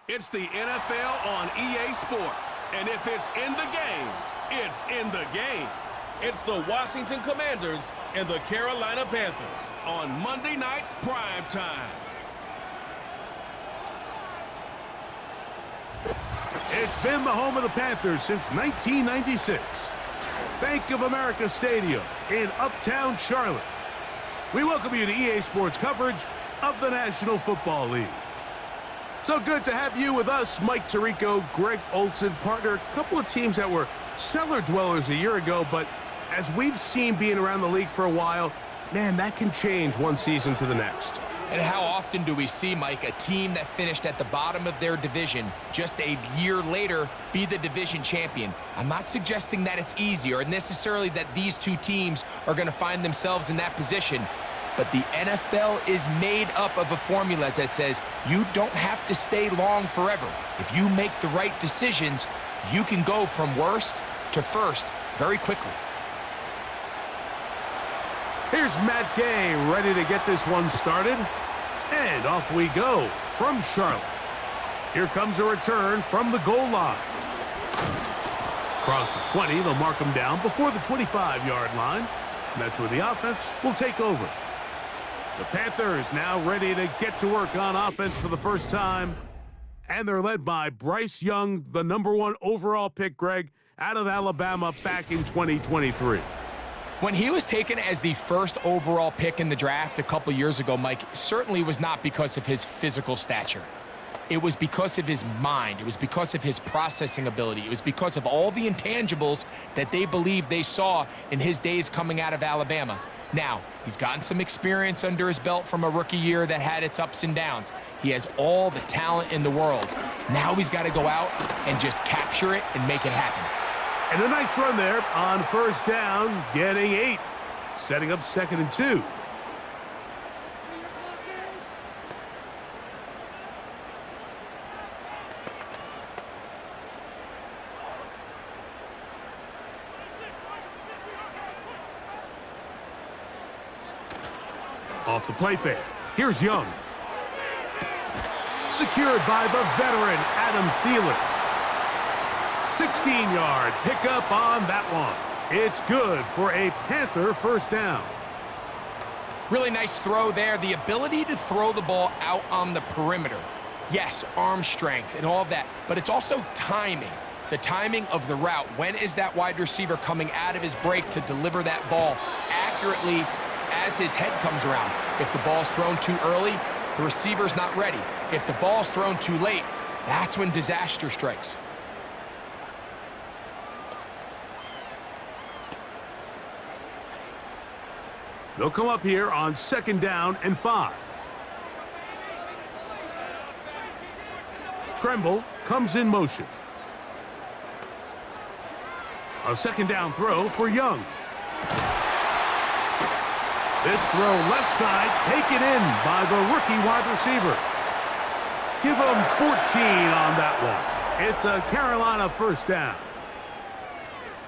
It's the NFL on EA Sports, and if it's in the game, it's in the game. It's the Washington Commanders and the Carolina Panthers on Monday Night Prime Time. It's been the home of the Panthers since 1996. Bank of America Stadium in Uptown Charlotte. We welcome you to EA Sports coverage of the National Football League. So good to have you with us, Mike Tirico, Greg Olson, partner. A couple of teams that were cellar dwellers a year ago, but as we've seen being around the league for a while, man, that can change one season to the next. And how often do we see, Mike, a team that finished at the bottom of their division just a year later be the division champion? I'm not suggesting that it's easy or necessarily that these two teams are going to find themselves in that position. But the NFL is made up of a formula that says you don't have to stay long forever. If you make the right decisions, you can go from worst to first very quickly. Here's Matt Gay ready to get this one started. And off we go from Charlotte. Here comes a return from the goal line. Across the 20, they'll mark him down before the 25-yard line. And that's where the offense will take over. The Panthers now ready to get to work on offense for the first time. And they're led by Bryce Young, the #1 overall pick, Greg, out of Alabama back in 2023. When he was taken as the first overall pick in the draft a couple years ago, Mike, certainly was not because of his physical stature. It was because of his mind. It was because of his processing ability. It was because of all the intangibles that they believed they saw in his days coming out of Alabama. Now, he's gotten some experience under his belt from a rookie year that had its ups and downs. He has all the talent in the world. Now he's got to go out and just capture it and make it happen. And a nice run there on first down, getting 8. Setting up 2nd and 2. Off the play fake. Here's Young. Secured by the veteran, Adam Thielen. 16-yard pickup on that one. It's good for a Panther first down. Really nice throw there. The ability to throw the ball out on the perimeter. Yes, arm strength and all of that, but it's also timing. The timing of the route. When is that wide receiver coming out of his break to deliver that ball accurately as his head comes around? If the ball's thrown too early, the receiver's not ready. If the ball's thrown too late, that's when disaster strikes. They'll come up here on 2nd down and 5. Tremble comes in motion. A 2nd down throw for Young. This throw left side taken in by the rookie wide receiver. Give him 14 on that one. It's a Carolina first down.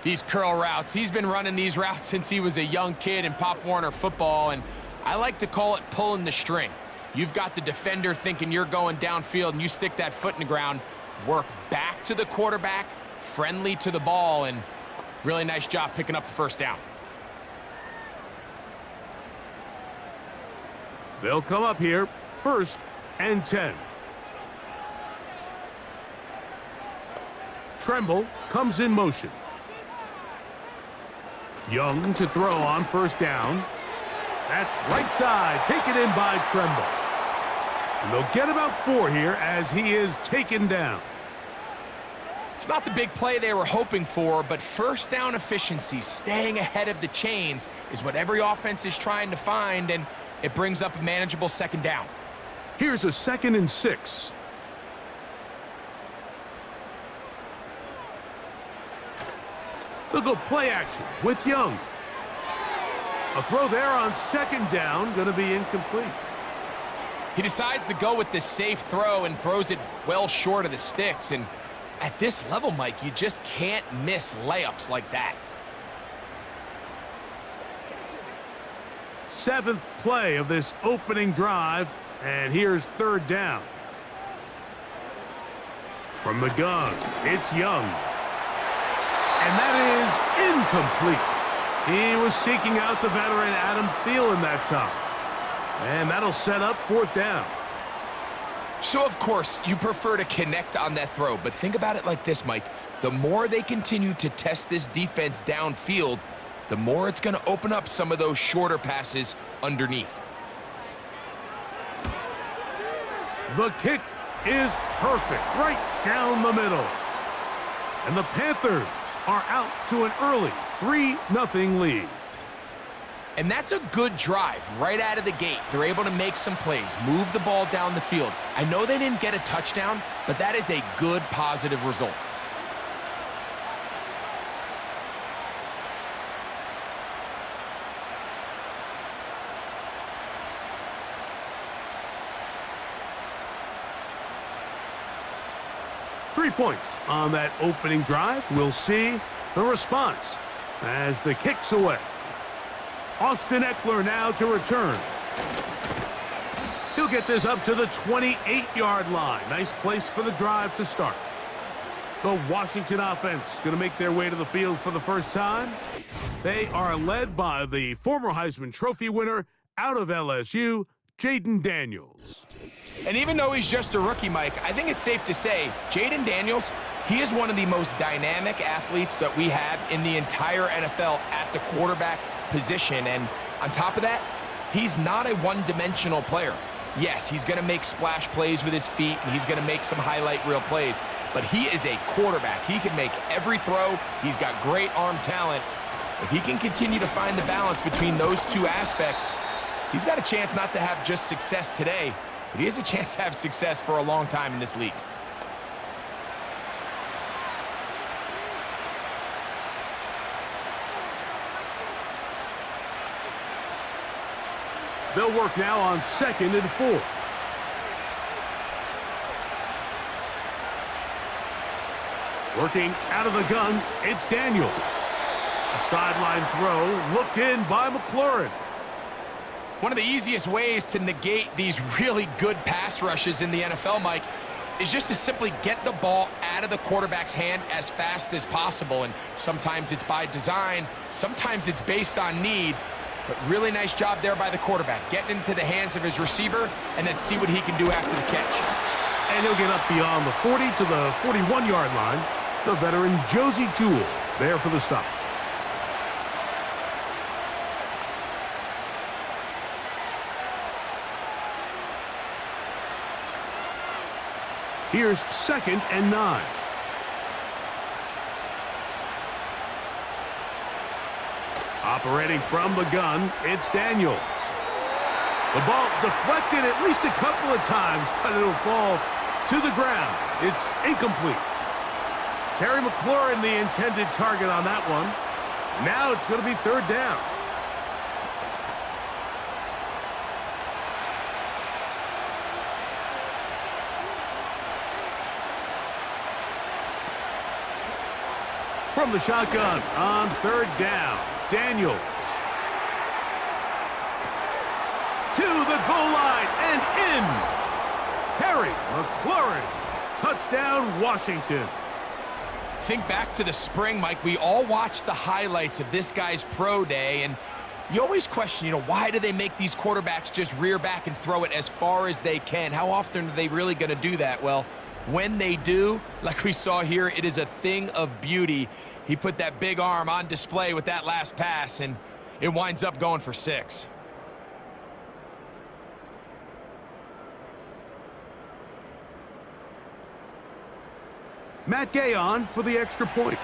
These curl routes, he's been running these routes since he was a young kid in Pop Warner football, and I like to call it pulling the string. You've got the defender thinking you're going downfield, and you stick that foot in the ground, work back to the quarterback, friendly to the ball, and really nice job picking up the first down. They'll come up here, 1st and 10. Tremble comes in motion. Young to throw on first down. That's right side, taken in by Tremble. And they'll get about 4 here as he is taken down. It's not the big play they were hoping for, but first down efficiency, staying ahead of the chains, is what every offense is trying to find, and it brings up a manageable 2nd down. Here's a 2nd and 6. They'll go play action with Young. A throw there on 2nd down, going to be incomplete. He decides to go with this safe throw and throws it well short of the sticks. And at this level, Mike, you just can't miss layups like that. 7th play of this opening drive, and here's 3rd down. From the gun, it's Young. And that is incomplete. He was seeking out the veteran Adam Thielen that time. And that'll set up 4th down. So, of course, you prefer to connect on that throw, but think about it like this, Mike. The more they continue to test this defense downfield, the more it's going to open up some of those shorter passes underneath. The kick is perfect, right down the middle. And the Panthers are out to an early 3-0 lead. And that's a good drive right out of the gate. They're able to make some plays, move the ball down the field. I know they didn't get a touchdown, but that is a good, positive result. Three points on that opening drive. We'll see the response as the kick's away. Austin Eckler now to return. He'll get this up to the 28-yard line. Nice place for the drive to start. The Washington offense going to make their way to the field for the first time. They are led by the former Heisman Trophy winner out of LSU, Jayden Daniels. And even though he's just a rookie, Mike, I think it's safe to say Jayden Daniels, he is one of the most dynamic athletes that we have in the entire NFL at the quarterback position. And on top of that, he's not a one-dimensional player. Yes, he's going to make splash plays with his feet, and he's going to make some highlight reel plays, but he is a quarterback. He can make every throw. He's got great arm talent. If he can continue to find the balance between those two aspects, he's got a chance not to have just success today, but he has a chance to have success for a long time in this league. They'll work now on 2nd and 4. Working out of the gun, it's Daniels. A sideline throw looked in by McLaurin. One of the easiest ways to negate these really good pass rushes in the NFL, Mike, is just to simply get the ball out of the quarterback's hand as fast as possible. And sometimes it's by design, sometimes it's based on need. But really nice job there by the quarterback, getting into the hands of his receiver, and then see what he can do after the catch. And he'll get up beyond the 40 to the 41-yard line. The veteran Josie Jewell there for the stop. Here's 2nd and 9. Operating from the gun, it's Daniels. The ball deflected at least a couple of times, but it'll fall to the ground. It's incomplete. Terry McLaurin, the intended target on that one. Now it's going to be 3rd down. From the shotgun on 3rd down. Daniels to the goal line and in. Terry McLaurin, touchdown Washington. Think back to the spring, Mike. We all watched the highlights of this guy's pro day, and you always question, why do they make these quarterbacks just rear back and throw it as far as they can? How often are they really going to do that? Well, when they do, like we saw here, it is a thing of beauty. He put that big arm on display with that last pass, and it winds up going for 6. Matt Gay on for the extra point.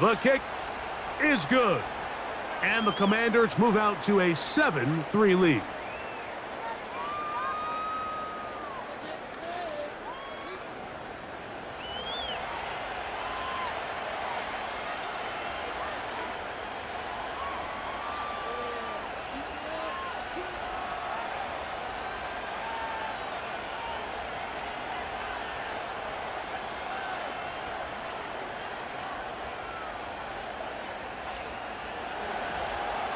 The kick is good. And the Commanders move out to a 7-3 lead.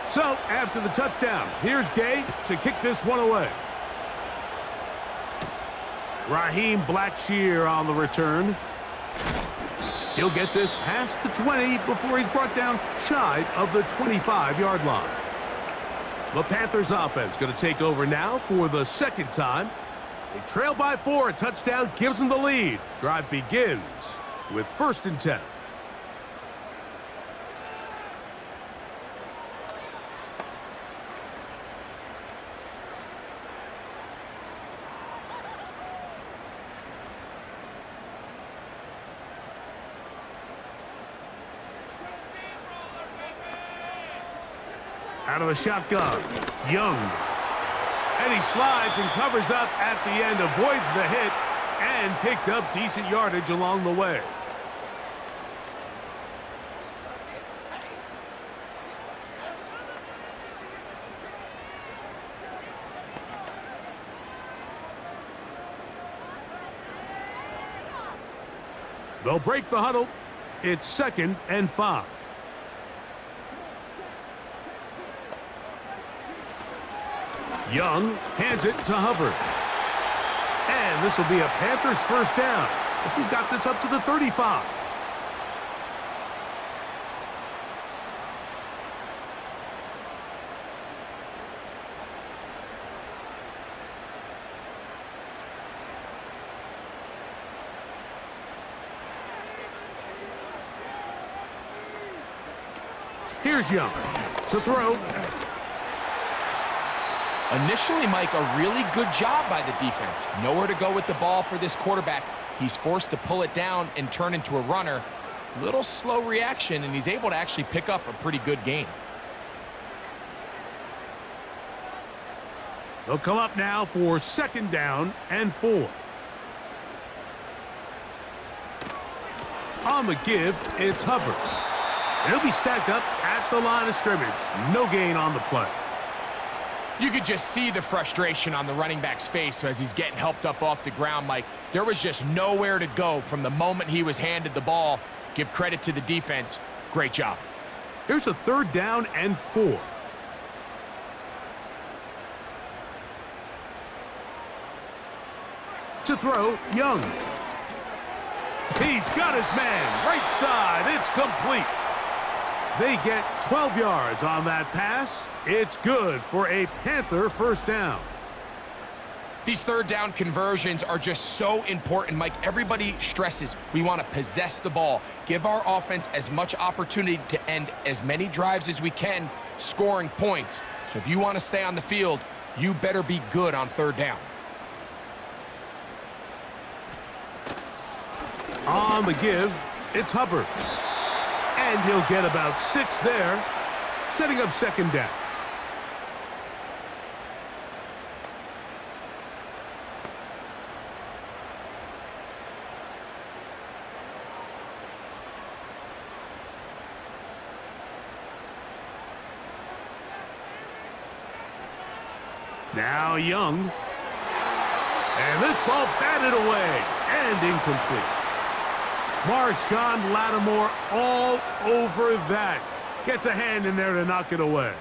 So, after the touchdown, here's Gay to kick this one away. Raheem Blackshear on the return. He'll get this past the 20 before he's brought down shy of the 25-yard line. The Panthers offense going to take over now for the second time. They trail by 4. A touchdown gives them the lead. Drive begins with 1st and 10. Out of the shotgun, Young. And he slides and covers up at the end, avoids the hit, and picked up decent yardage along the way. They'll break the huddle. It's 2nd and 5. Young hands it to Hubbard. And this will be a Panthers 1st down as he's got this up to the 35. Here's Young to throw. Initially, Mike, a really good job by the defense. Nowhere to go with the ball for this quarterback. He's forced to pull it down and turn into a runner. Little slow reaction, and he's able to actually pick up a pretty good gain. They'll come up now for 2nd down and 4. On the give, it's Hubbard. And he'll be stacked up at the line of scrimmage. No gain on the play. You could just see the frustration on the running back's face as he's getting helped up off the ground, Mike. There was just nowhere to go from the moment he was handed the ball. Give credit to the defense. Great job. Here's a 3rd down and 4. To throw, Young. He's got his man. Right side. It's complete. They get 12 yards on that pass. It's good for a Panther 1st down. These 3rd down conversions are just so important, Mike. Everybody stresses we want to possess the ball, give our offense as much opportunity to end as many drives as we can, scoring points. So if you want to stay on the field, you better be good on 3rd down. On the give, it's Hubbard. And he'll get about 6 there, setting up 2nd down. Now Young. And this ball batted away and incomplete. Marshawn Lattimore all over that. Gets a hand in there to knock it away.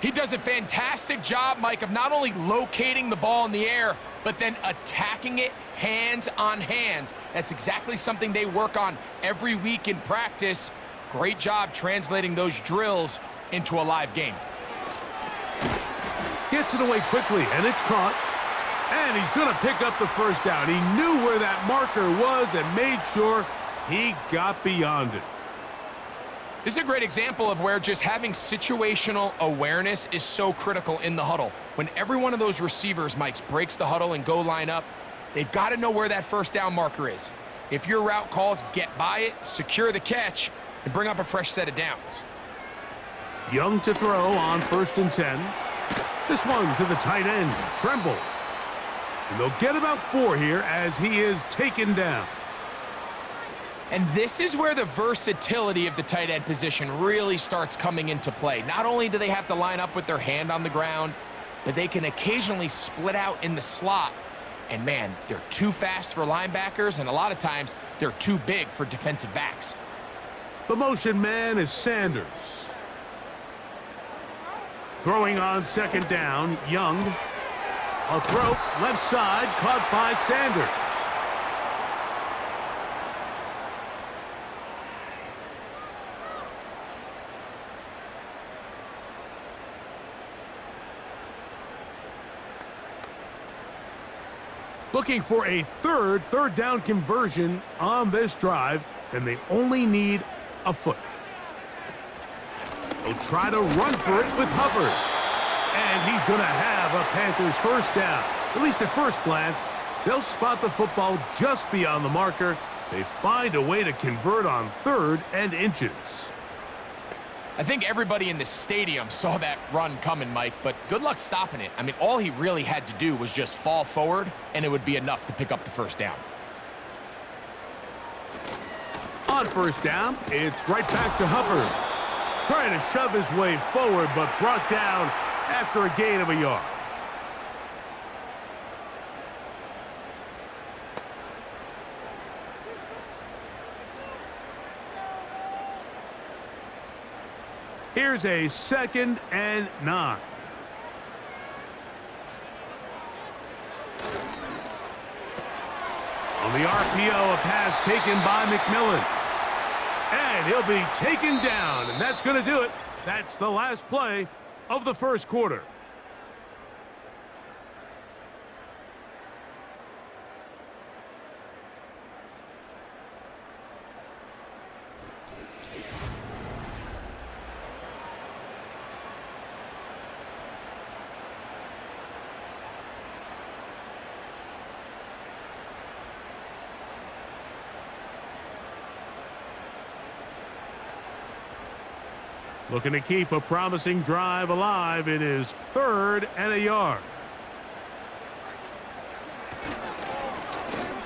He does a fantastic job, Mike, of not only locating the ball in the air, but then attacking it hands on hands. That's exactly something they work on every week in practice. Great job translating those drills into a live game. Gets it away quickly, and it's caught. And he's going to pick up the 1st down. He knew where that marker was and made sure he got beyond it. This is a great example of where just having situational awareness is so critical in the huddle. When every one of those receivers, Mike, breaks the huddle and go line up, they've got to know where that 1st down marker is. If your route calls, get by it, secure the catch, and bring up a fresh set of downs. Young to throw on 1st and 10. This one to the tight end, Tremble. And they'll get about 4 here as he is taken down. And this is where the versatility of the tight end position really starts coming into play. Not only do they have to line up with their hand on the ground, but they can occasionally split out in the slot. And man, they're too fast for linebackers, and a lot of times they're too big for defensive backs. The motion man is Sanders. Throwing on 2nd down, Young. A throw, left side, caught by Sanders. Looking for a third down conversion on this drive, and they only need a foot. They'll try to run for it with Hubbard. And he's going to have a Panthers first down. At least at first glance, they'll spot the football just beyond the marker. They find a way to convert on 3rd and inches. I think everybody in the stadium saw that run coming, Mike, but good luck stopping it. I mean, all he really had to do was just fall forward, and it would be enough to pick up the first down. On first down, it's right back to Hubbard. Trying to shove his way forward, but brought down after a gain of a yard. Here's a 2nd and 9. On the RPO, a pass taken by McMillan. And he'll be taken down, and that's going to do it. That's the last play of the first quarter. Looking to keep a promising drive alive. It is 3rd and a yard.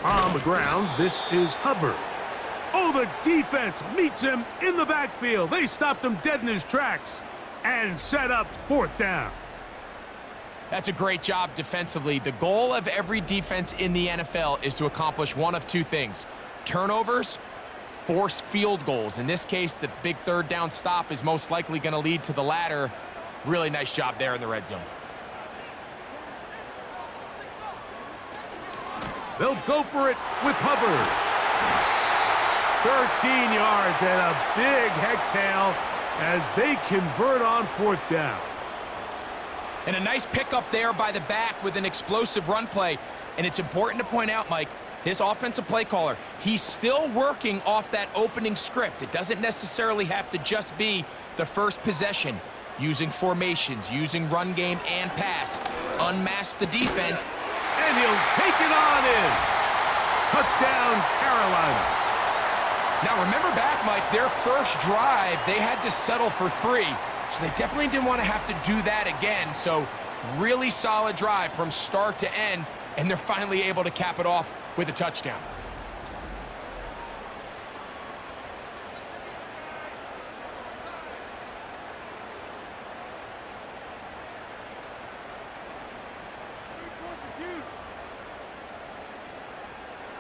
On the ground, this is Hubbard. Oh, the defense meets him in the backfield. They stopped him dead in his tracks and set up 4th down. That's a great job defensively. The goal of every defense in the NFL is to accomplish one of 2 things: turnovers, force field goals. In this case, the big 3rd down stop is most likely going to lead to the latter. Really nice job there in the red zone. They'll go for it with Hubbard. 13 yards and a big exhale as they convert on 4th down. And a nice pickup there by the back with an explosive run play. And it's important to point out, Mike, this offensive play caller, he's still working off that opening script. It doesn't necessarily have to just be the first possession. Using formations, using run game and pass. Unmask the defense. And he'll take it on in. Touchdown, Carolina. Now remember back, Mike, their first drive, they had to settle for 3. So they definitely didn't want to have to do that again. So really solid drive from start to end. And they're finally able to cap it off with a touchdown.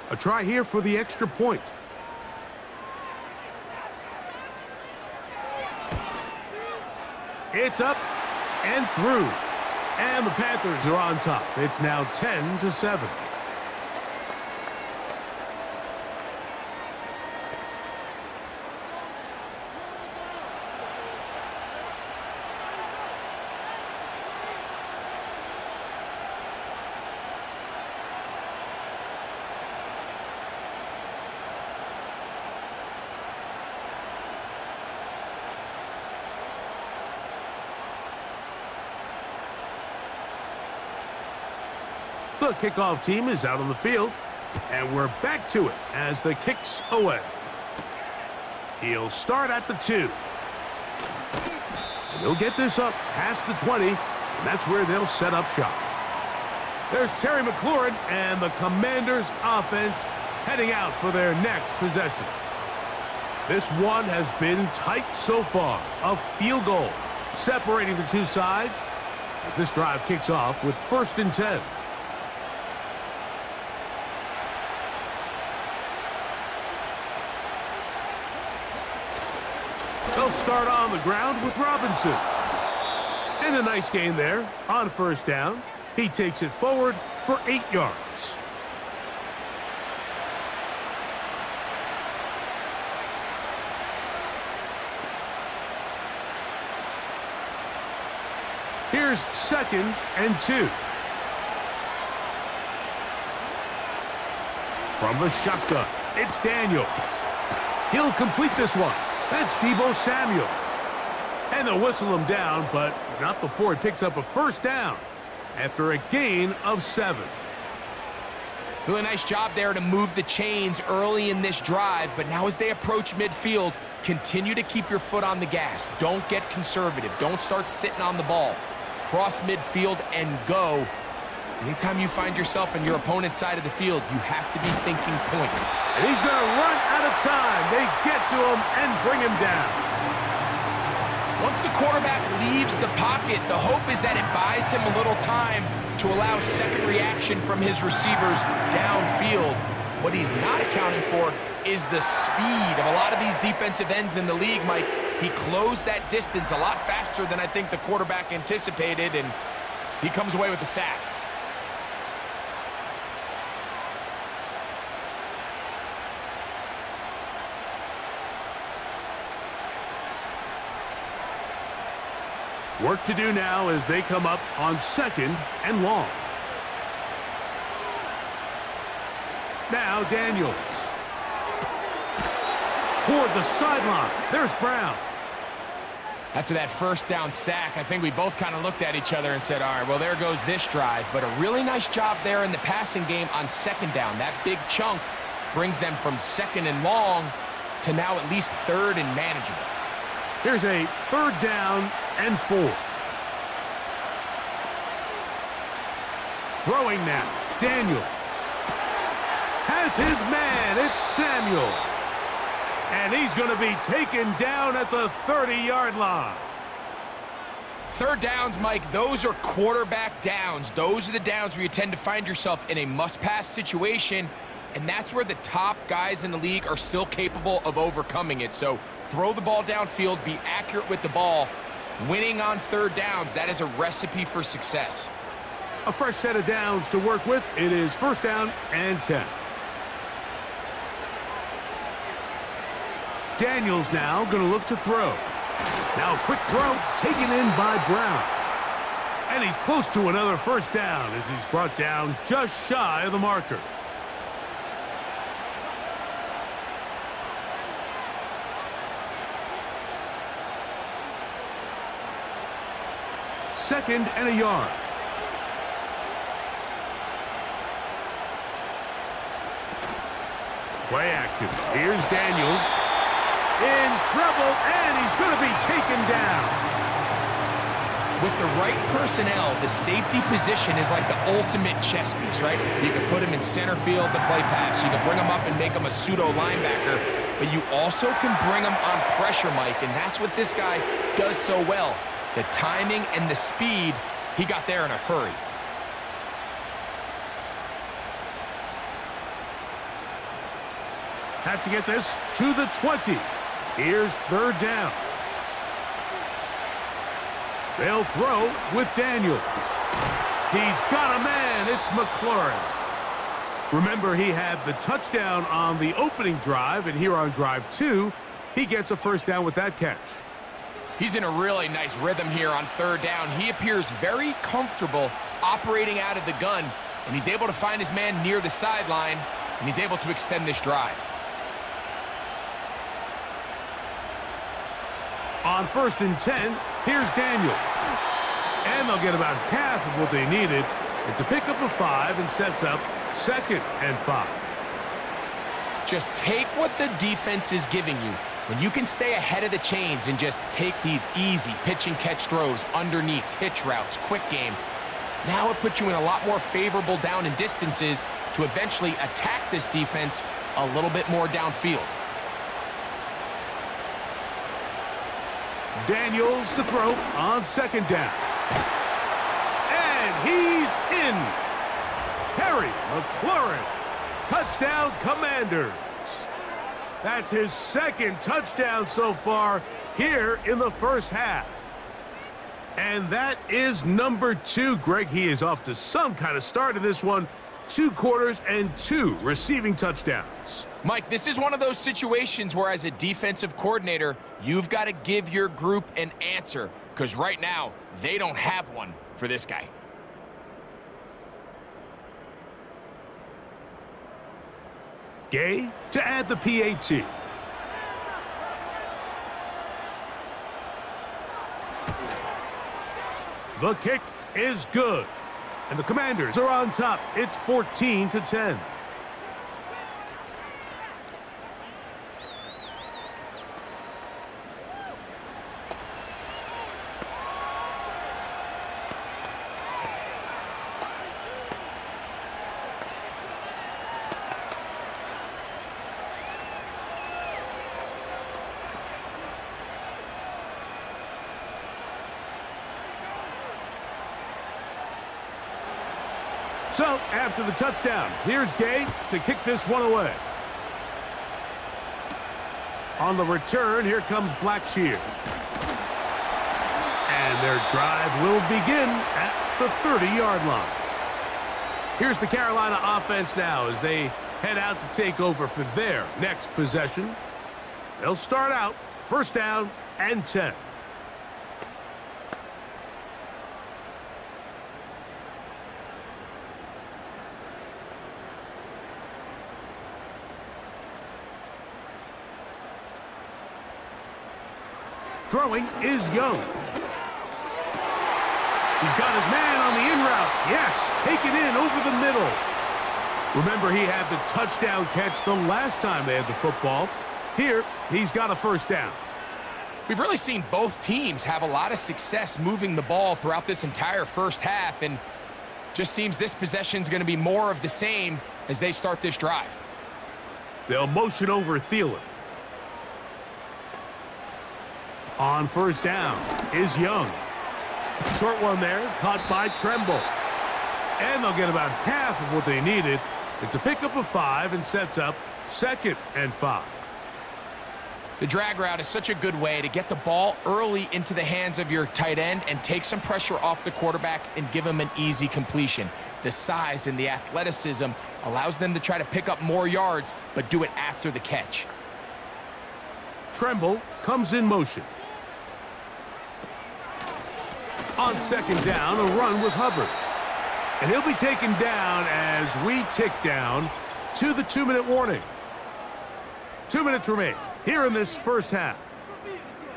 A try here for the extra point. It's up and through. And the Panthers are on top. It's now 10-7. The kickoff team is out on the field, and we're back to it as the kick's away. He'll start at the 2. And he'll get this up past the 20, and that's where they'll set up shop. There's Terry McLaurin, and the Commanders' offense heading out for their next possession. This one has been tight so far. A field goal separating the 2 sides as this drive kicks off with 1st and 10. They'll start on the ground with Robinson. And a nice gain there on 1st down. He takes it forward for 8 yards. Here's 2nd and 2. From the shotgun, it's Daniels. He'll complete this one. That's Deebo Samuel. And they'll whistle him down, but not before he picks up a first down after a gain of 7. Really nice job there to move the chains early in this drive, but now as they approach midfield, continue to keep your foot on the gas. Don't get conservative. Don't start sitting on the ball. Cross midfield and go. Anytime you find yourself on your opponent's side of the field, you have to be thinking point. And he's going to run out of time. They get to him and bring him down. Once the quarterback leaves the pocket, the hope is that it buys him a little time to allow second reaction from his receivers downfield. What he's not accounting for is the speed of a lot of these defensive ends in the league, Mike. He closed that distance a lot faster than I think the quarterback anticipated, and he comes away with the sack. Work to do now as they come up on 2nd and long. Now Daniels. Toward the sideline. There's Brown. After that first down sack, I think we both kind of looked at each other and said, all right, well, there goes this drive. But a really nice job there in the passing game on 2nd down. That big chunk brings them from 2nd and long to now at least 3rd and manageable. Here's a 3rd down and 4. Throwing now. Daniels. Has his man. It's Samuel. And he's going to be taken down at the 30-yard line. 3rd downs, Mike, those are quarterback downs. Those are the downs where you tend to find yourself in a must-pass situation, and that's where the top guys in the league are still capable of overcoming it. So throw the ball downfield, be accurate with the ball. Winning on 3rd downs, that is a recipe for success. A fresh set of downs to work with. It is 1st down and 10. Daniels now going to look to throw. Now a quick throw taken in by Brown. And he's close to another 1st down as he's brought down just shy of the marker. Second and a yard. Play action. Here's Daniels. In trouble, and he's going to be taken down. With the right personnel, the safety position is like the ultimate chess piece, right? You can put him in center field to play pass. You can bring him up and make him a pseudo linebacker, but you also can bring him on pressure, Mike, and that's what this guy does so well. The timing and the speed, he got there in a hurry. Have to get this to the 20. Here's 3rd down. They'll throw with Daniels. He's got a man. It's McLaurin. Remember, he had the touchdown on the opening drive, and here on drive 2, he gets a 1st down with that catch. He's in a really nice rhythm here on 3rd down. He appears very comfortable operating out of the gun, and he's able to find his man near the sideline, and he's able to extend this drive. On 1st and 10, here's Daniels. And they'll get about half of what they needed. It's a pickup of 5 and sets up 2nd and 5. Just take what the defense is giving you. When you can stay ahead of the chains and just take these easy pitch and catch throws underneath, hitch routes, quick game, now it puts you in a lot more favorable down and distances to eventually attack this defense a little bit more downfield. Daniels to throw on 2nd down. And he's in. Terry McLaurin. Touchdown, Commanders. That's his 2nd touchdown so far here in the 1st half. And that is number 2. Greg, he is off to some kind of start in this one. 2 quarters and 2 receiving touchdowns. Mike, this is one of those situations where as a defensive coordinator, you've got to give your group an answer, because right now, they don't have one for this guy. Gay to add the PAT. The kick is good. And the Commanders are on top. It's 14-10. So, after the touchdown, here's Gay to kick this one away. On the return, here comes Blackshear. And their drive will begin at the 30-yard line. Here's the Carolina offense now as they head out to take over for their next possession. They'll start out first down and 10. Throwing is Young. He's got his man on the in route. Yes, take it in over the middle. Remember, he had the touchdown catch the last time they had the football. Here, he's got a first down. We've really seen both teams have a lot of success moving the ball throughout this entire first half, and just seems this possession is going to be more of the same as they start this drive. They'll motion over Thielen. On first down is Young. Short one there, caught by Tremble. And they'll get about half of what they needed. It's a pickup of 5 and sets up 2nd and 5. The drag route is such a good way to get the ball early into the hands of your tight end and take some pressure off the quarterback and give him an easy completion. The size and the athleticism allows them to try to pick up more yards, but do it after the catch. Tremble comes in motion. On second down, a run with Hubbard. And he'll be taken down as we tick down to the 2-minute warning. 2 minutes remain here in this first half.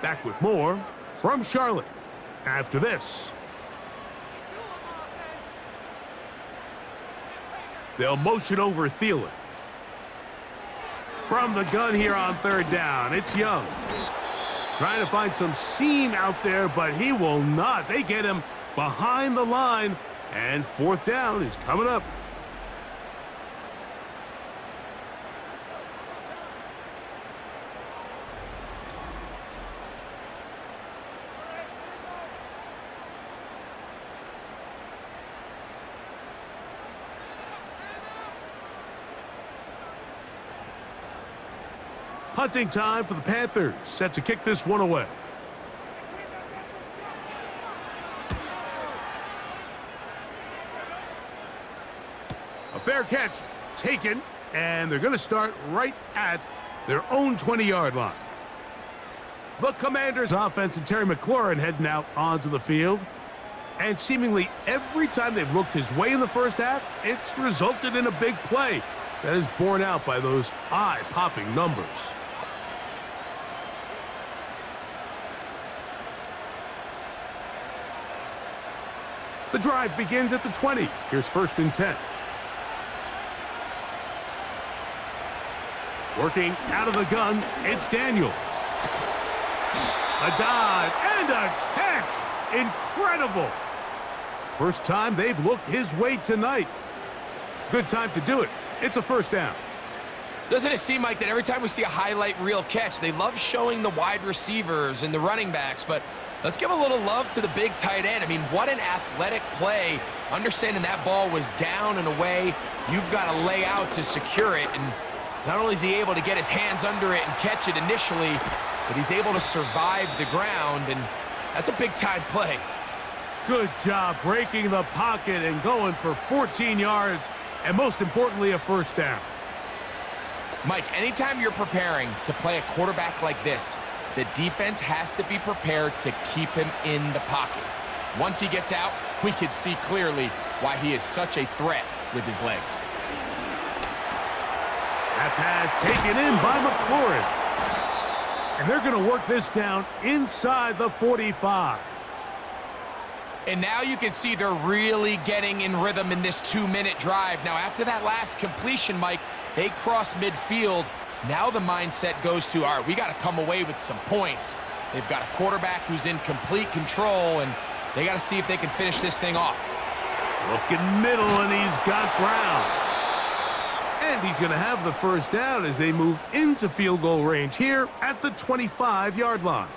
Back with more from Charlotte after this. They'll motion over Thielen. From the gun here on third down, it's Young. Trying to find some seam out there, but he will not. They get him behind the line, and fourth down is coming up. Punting time for the Panthers, set to kick this one away. A fair catch taken, and they're going to start right at their own 20-yard line. The Commanders offense and Terry McLaurin heading out onto the field. And seemingly every time they've looked his way in the first half, it's resulted in a big play that is borne out by those eye-popping numbers. The drive begins at the 20. Here's 1st and 10. Working out of the gun, it's Daniels. A dive and a catch. Incredible. First time they've looked his way tonight. Good time to do it. It's a first down. Doesn't it seem like that every time we see a highlight reel catch, they love showing the wide receivers and the running backs, but let's give a little love to the big tight end. I mean, what an athletic play. Understanding that ball was down and away, you've got to lay out to secure it. And not only is he able to get his hands under it and catch it initially, but he's able to survive the ground, and that's a big-time play. Good job breaking the pocket and going for 14 yards, and most importantly, a first down. Mike, anytime you're preparing to play a quarterback like this, the defense has to be prepared to keep him in the pocket. Once he gets out, we can see clearly why he is such a threat with his legs. That pass taken in by McLaurin. And they're going to work this down inside the 45. And now you can see they're really getting in rhythm in this 2-minute drive. Now, after that last completion, Mike, they cross midfield. Now the mindset goes to, all right, we got to come away with some points. They've got a quarterback who's in complete control, and they got to see if they can finish this thing off. Looking middle, and he's got Brown. And he's going to have the first down as they move into field goal range here at the 25-yard line.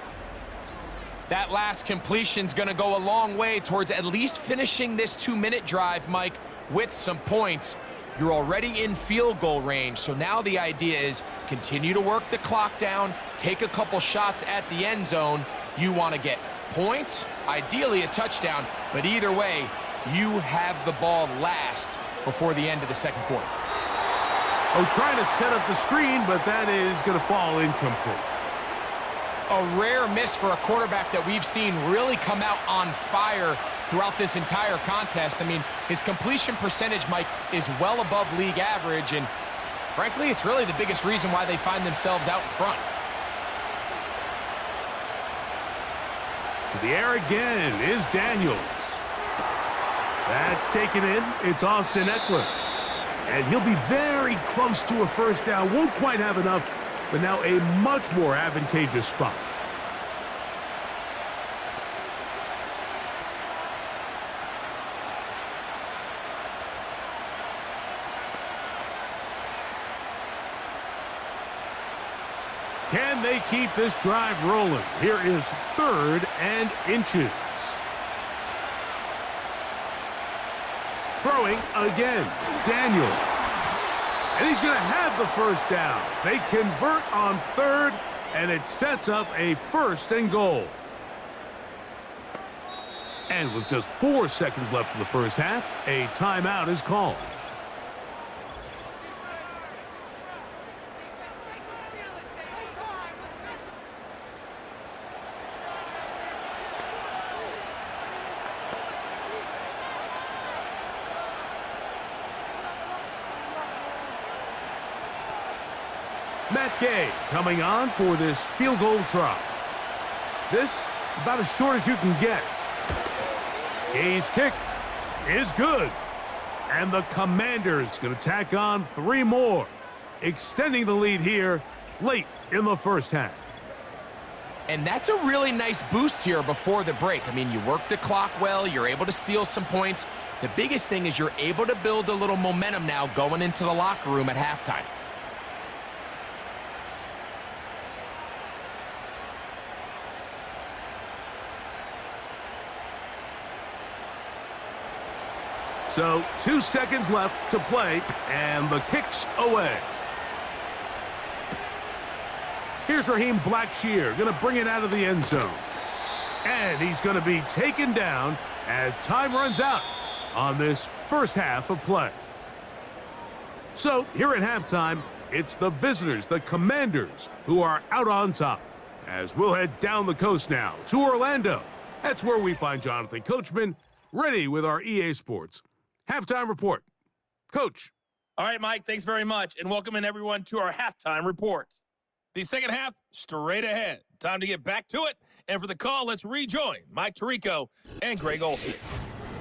That last completion's going to go a long way towards at least finishing this 2-minute drive, Mike, with some points. You're already in field goal range, so now the idea is continue to work the clock down, take a couple shots at the end zone. You want to get points, ideally a touchdown, but either way, you have the ball last before the end of the second quarter. Oh, trying to set up the screen, but that is going to fall incomplete. A rare miss for a quarterback that we've seen really come out on fire throughout this entire contest. I mean, his completion percentage, Mike, is well above league average, and frankly, it's really the biggest reason why they find themselves out in front. To the air again is Daniels. That's taken in. It's Austin Eckler. And he'll be very close to a first down. Won't quite have enough, but now a much more advantageous spot. Can they keep this drive rolling? Here is 3rd and inches. Throwing again, Daniels. And he's going to have the first down. They convert on 3rd, and it sets up a 1st and goal. And with just 4 seconds left in the first half, a timeout is called. Matt Gay coming on for this field goal try. This about as short as you can get. Gay's kick is good. And the Commanders going to tack on 3 more, extending the lead here late in the first half. And that's a really nice boost here before the break. I mean, you work the clock well, you're able to steal some points. The biggest thing is you're able to build a little momentum now going into the locker room at halftime. So 2 seconds left to play, and the kick's away. Here's Raheem Blackshear, going to bring it out of the end zone. And he's going to be taken down as time runs out on this first half of play. So here at halftime, it's the visitors, the Commanders, who are out on top. As we'll head down the coast now to Orlando. That's where we find Jonathan Coachman, ready with our EA Sports Halftime Report. Coach. All right, Mike, thanks very much, and welcome in everyone to our halftime report. The second half, straight ahead. Time to get back to it, and for the call, let's rejoin Mike Tirico and Greg Olsen.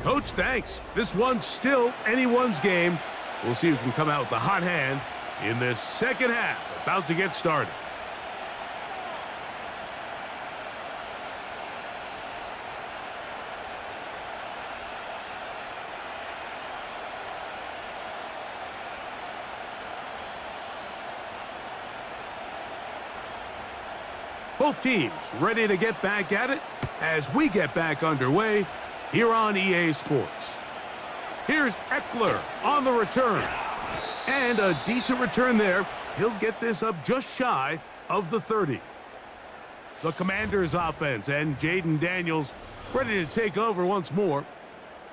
Coach, thanks. This one's still anyone's game. We'll see who can come out with the hot hand in this second half, about to get started. Both teams ready to get back at it as we get back underway here on EA Sports. Here's Eckler on the return. And a decent return there. He'll get this up just shy of the 30. The Commanders offense and Jaden Daniels ready to take over once more.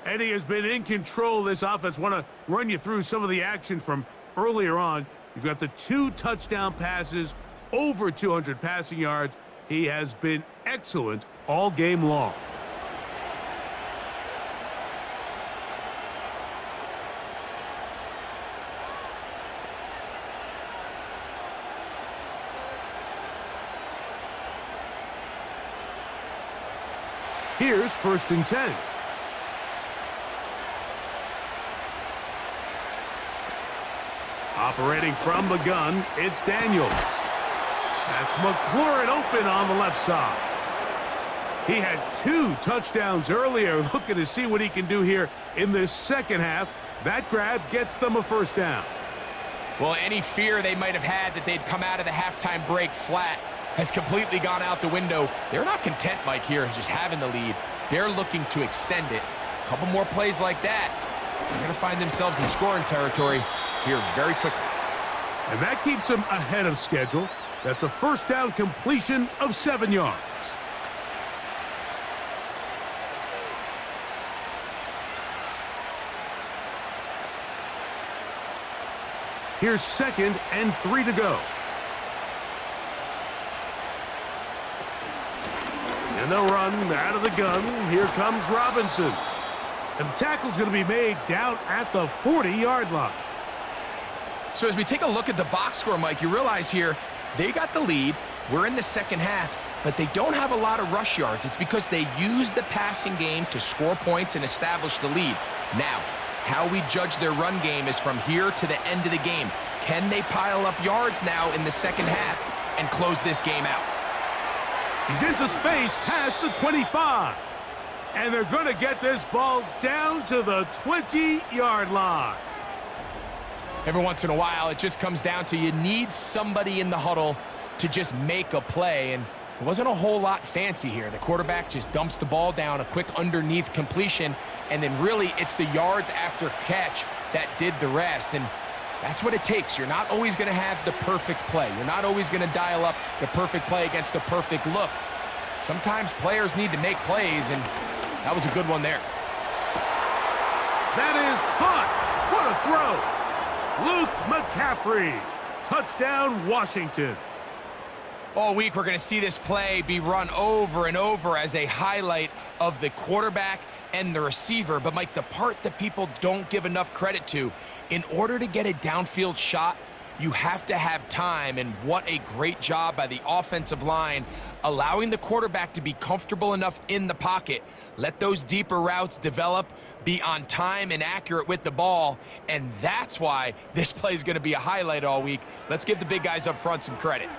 And he has been in control of this offense. Want to run you through some of the action from earlier on. You've got the 2 touchdown passes, over 200 passing yards. He has been excellent all game long. Here's 1st and 10. Operating from the gun, it's Daniels. That's McLaurin open on the left side. He had 2 touchdowns earlier. Looking to see what he can do here in this second half. That grab gets them a 1st down. Well, any fear they might have had that they'd come out of the halftime break flat has completely gone out the window. They're not content, Mike, here just having the lead. They're looking to extend it. A couple more plays like that, they're going to find themselves in scoring territory here very quickly. And that keeps them ahead of schedule. That's a 1st down completion of 7 yards. Here's 2nd and 3 to go. And they'll run out of the gun. Here comes Robinson. And the tackle's going to be made down at the 40-yard line. So as we take a look at the box score, Mike, you realize here they got the lead. We're in the second half, but they don't have a lot of rush yards. It's because they use the passing game to score points and establish the lead. Now, how we judge their run game is from here to the end of the game. Can they pile up yards now in the second half and close this game out? He's into space past the 25. And they're going to get this ball down to the 20-yard line. Every once in a while, it just comes down to you need somebody in the huddle to just make a play, and it wasn't a whole lot fancy here. The quarterback just dumps the ball down, a quick underneath completion, and then really it's the yards after catch that did the rest, and that's what it takes. You're not always going to have the perfect play. You're not always going to dial up the perfect play against the perfect look. Sometimes players need to make plays, and that was a good one there. That is hot. What a throw. Luke McCaffrey. Touchdown, Washington. All week, we're going to see this play be run over and over as a highlight of the quarterback and the receiver. But, Mike, the part that people don't give enough credit to, in order to get a downfield shot, you have to have time, and what a great job by the offensive line, allowing the quarterback to be comfortable enough in the pocket, let those deeper routes develop, be on time and accurate with the ball, and that's why this play is going to be a highlight all week. Let's give the big guys up front some credit.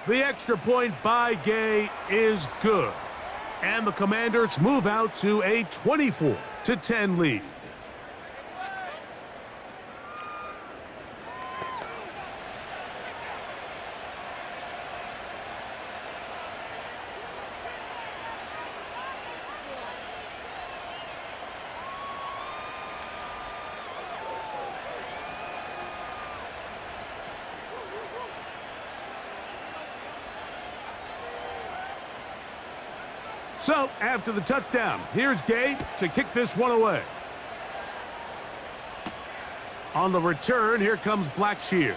The extra point by Gay is good. And the Commanders move out to a 24-10 lead. So, after the touchdown, here's Gabe to kick this one away. On the return, here comes Blackshear.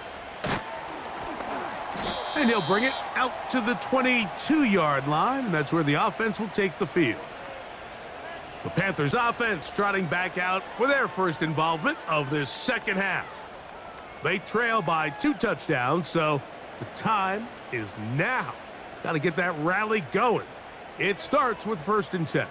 And he'll bring it out to the 22-yard line, and that's where the offense will take the field. The Panthers offense trotting back out for their first involvement of this second half. They trail by 2 touchdowns, so the time is now. Got to get that rally going. It starts with 1st and 10.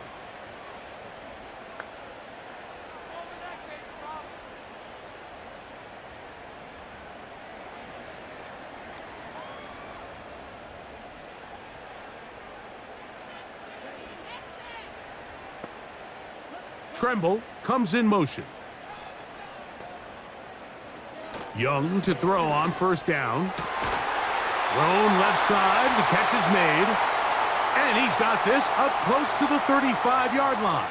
Tremble comes in motion. Young to throw on 1st down. Thrown left side, the catch is made. And he's got this up close to the 35-yard line.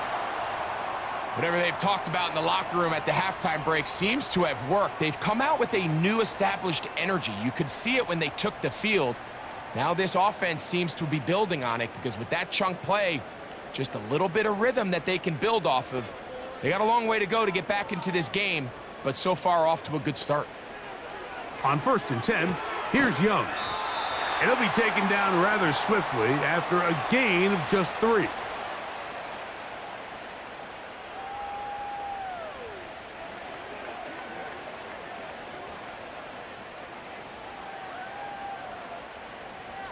Whatever they've talked about in the locker room at the halftime break seems to have worked. They've come out with a new established energy. You could see it when they took the field. Now this offense seems to be building on it because with that chunk play, just a little bit of rhythm that they can build off of. They got a long way to go to get back into this game, but so far off to a good start. On 1st and 10, here's Young. And he'll be taken down rather swiftly after a gain of just 3.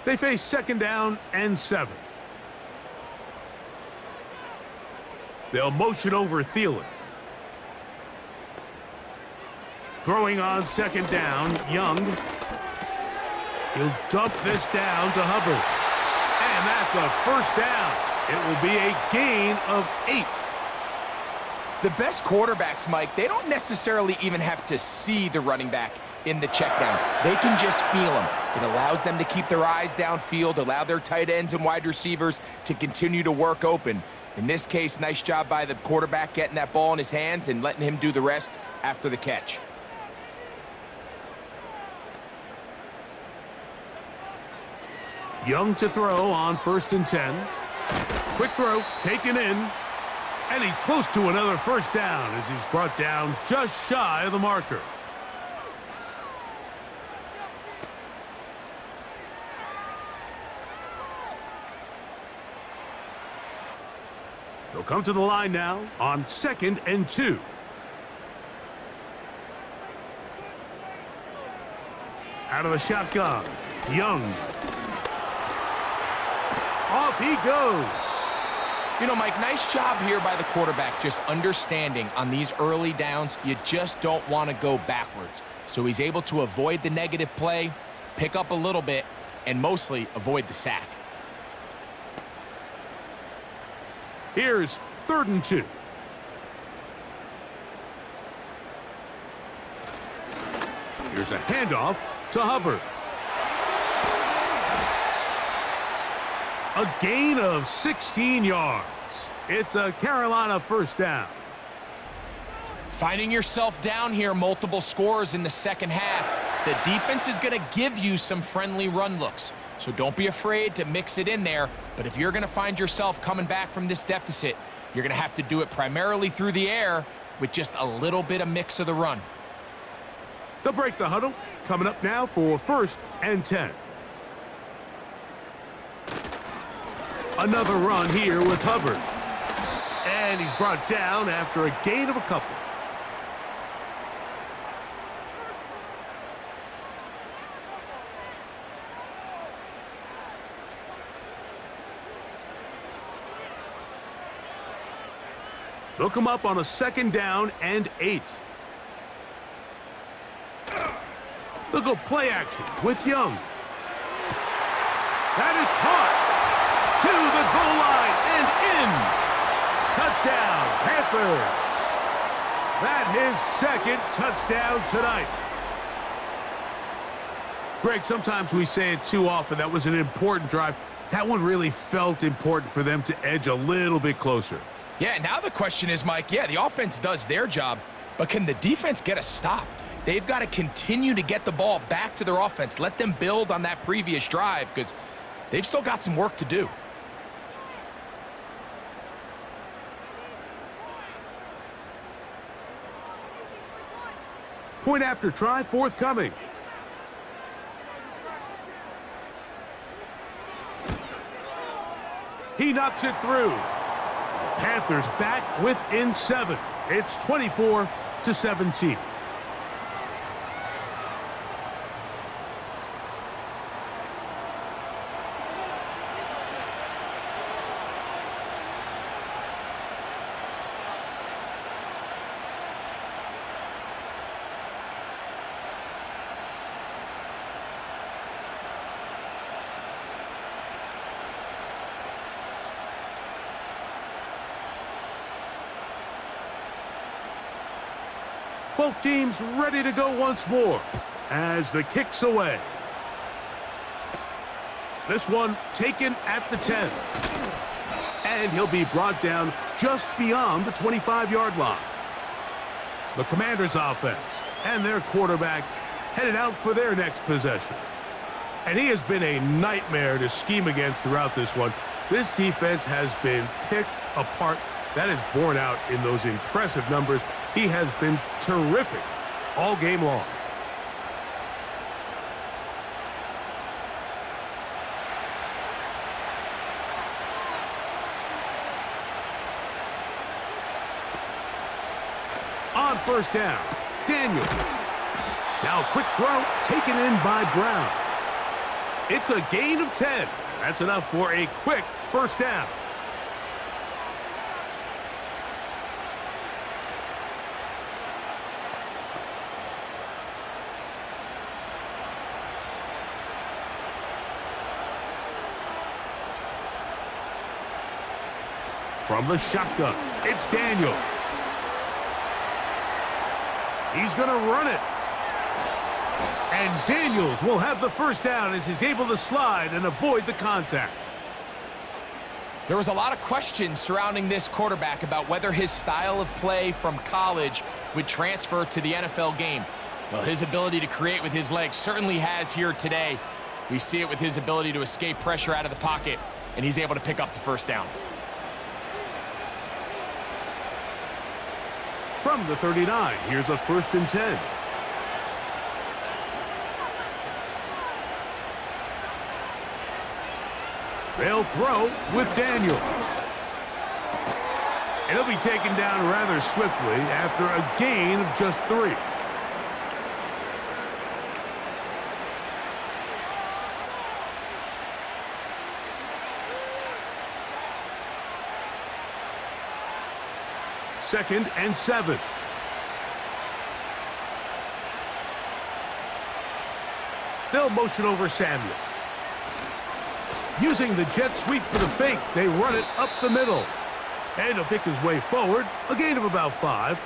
They face 2nd down and 7. They'll motion over Thielen. Throwing on 2nd down, Young. He'll dump this down to Hubbard. And that's a 1st down. It will be a gain of 8. The best quarterbacks, Mike, they don't necessarily even have to see the running back in the check down. They can just feel him. It allows them to keep their eyes downfield, allow their tight ends and wide receivers to continue to work open. In this case, nice job by the quarterback getting that ball in his hands and letting him do the rest after the catch. Young to throw on 1st and 10. Quick throw, taken in. And he's close to another 1st down as he's brought down just shy of the marker. They'll come to the line now on 2nd and 2. Out of the shotgun, Young. Off he goes. You know, Mike, nice job here by the quarterback just understanding on these early downs, you just don't want to go backwards. So he's able to avoid the negative play, pick up a little bit, and mostly avoid the sack. Here's 3rd and 2. Here's a handoff to Hubbard. A gain of 16 yards. It's a Carolina 1st down. Finding yourself down here, multiple scores in the 2nd half. The defense is going to give you some friendly run looks. So don't be afraid to mix it in there. But if you're going to find yourself coming back from this deficit, you're going to have to do it primarily through the air with just a little bit of mix of the run. They'll break the huddle. Coming up now for 1st and 10. Another run here with Hubbard. And he's brought down after a gain of a couple. They'll come up on a 2nd down and 8. They'll go play action with Young. That is caught to the goal line and in. Touchdown, Panthers. That his 2nd touchdown tonight. Greg, sometimes we say it too often. That was an important drive. That one really felt important for them to edge a little bit closer. Yeah, now the question is, Mike, yeah, the offense does their job, but can the defense get a stop? They've got to continue to get the ball back to their offense. Let them build on that previous drive because they've still got some work to do. Point after try forthcoming. He knocks it through. Panthers back within 7. It's 24-17. Both teams ready to go once more as the kick's away. This one taken at the 10. And he'll be brought down just beyond the 25-yard line. The Commanders' offense and their quarterback headed out for their next possession. And he has been a nightmare to scheme against throughout this one. This defense has been picked apart. That is borne out in those impressive numbers. He has been terrific all game long. On first down, Daniels. Now a quick throw taken in by Brown. It's a gain of 10. That's enough for a quick first down. From the shotgun, it's Daniels. He's going to run it. And Daniels will have the first down as he's able to slide and avoid the contact. There was a lot of questions surrounding this quarterback about whether his style of play from college would transfer to the NFL game. Well, his ability to create with his legs certainly has here today. We see it with his ability to escape pressure out of the pocket, and he's able to pick up the first down. From the 39, here's a 1st and 10. They'll throw with Daniels. And he'll be taken down rather swiftly after a gain of just 3. Second and 7. They'll motion over Samuel. Using the jet sweep for the fake, they run it up the middle. And he'll pick his way forward, a gain of about 5.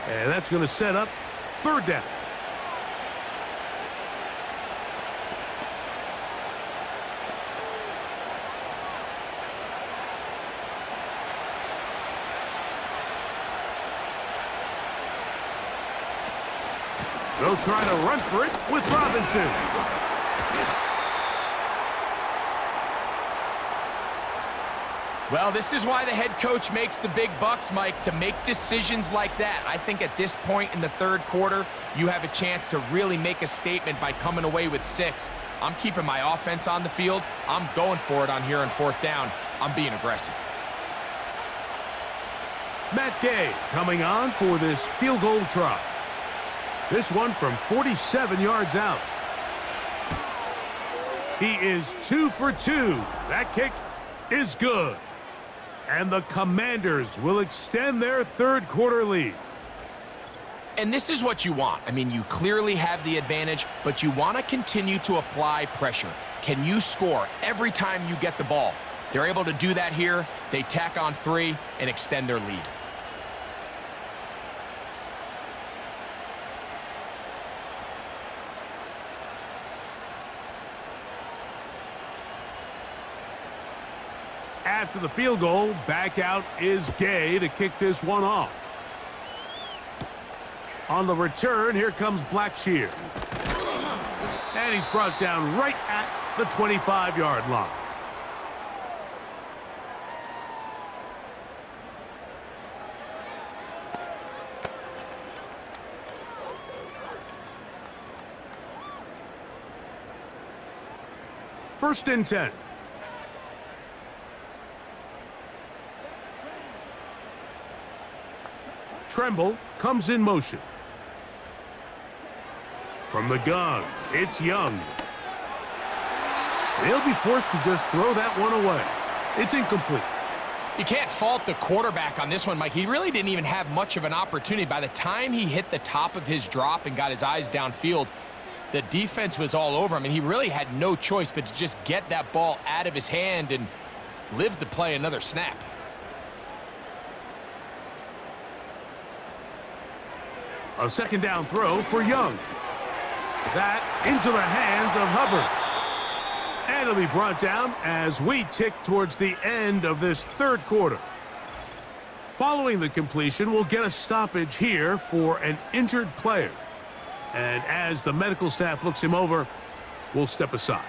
And that's going to set up 3rd down. They'll try to run for it with Robinson. Well, this is why the head coach makes the big bucks, Mike, to make decisions like that. I think at this point in the 3rd quarter, you have a chance to really make a statement by coming away with 6. I'm keeping my offense on the field. I'm going for it on here on 4th down. I'm being aggressive. Matt Gay coming on for this field goal try. This one from 47 yards out. He is 2 for 2. That kick is good. And the Commanders will extend their 3rd quarter lead. And this is what you want. I mean, you clearly have the advantage, but you want to continue to apply pressure. Can you score every time you get the ball? They're able to do that here. They tack on 3 and extend their lead. After the field goal, back out is Gay to kick this one off. On the return, here comes Blackshear. And he's brought down right at the 25-yard line. First and 10. Tremble comes in motion. From the gun, it's Young. They'll be forced to just throw that one away. It's incomplete. You can't fault the quarterback on this one, Mike. He really didn't even have much of an opportunity. By the time he hit the top of his drop and got his eyes downfield, the defense was all over him, and he really had no choice but to just get that ball out of his hand and live to play another snap. A 2nd down throw for Young. That into the hands of Hubbard. And it'll be brought down as we tick towards the end of this third quarter. Following the completion, we'll get a stoppage here for an injured player. And as the medical staff looks him over, we'll step aside.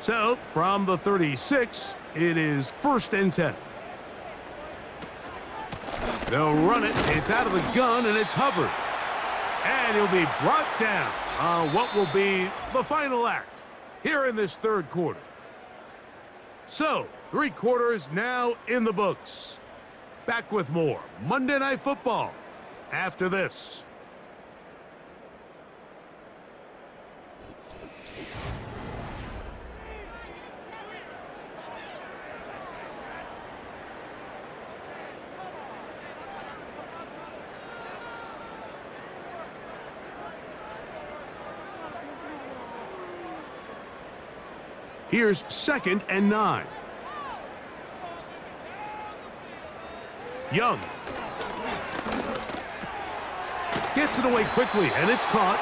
So, from the 36, it is 1st and 10. They'll run it. It's out of the gun, and it's Hubbard. And he'll be brought down on what will be the final act here in this third quarter. So, 3 quarters now in the books. Back with more Monday Night Football after this. Here's 2nd and 9. Young. Gets it away quickly, and it's caught.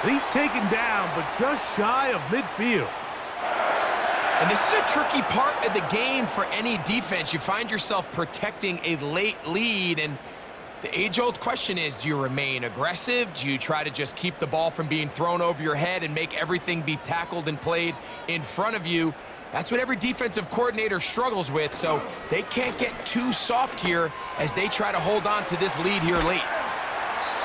And he's taken down, but just shy of midfield. And this is a tricky part of the game for any defense. You find yourself protecting a late lead, and the age-old question is, do you remain aggressive? Do you try to just keep the ball from being thrown over your head and make everything be tackled and played in front of you? That's what every defensive coordinator struggles with, so they can't get too soft here as they try to hold on to this lead here late.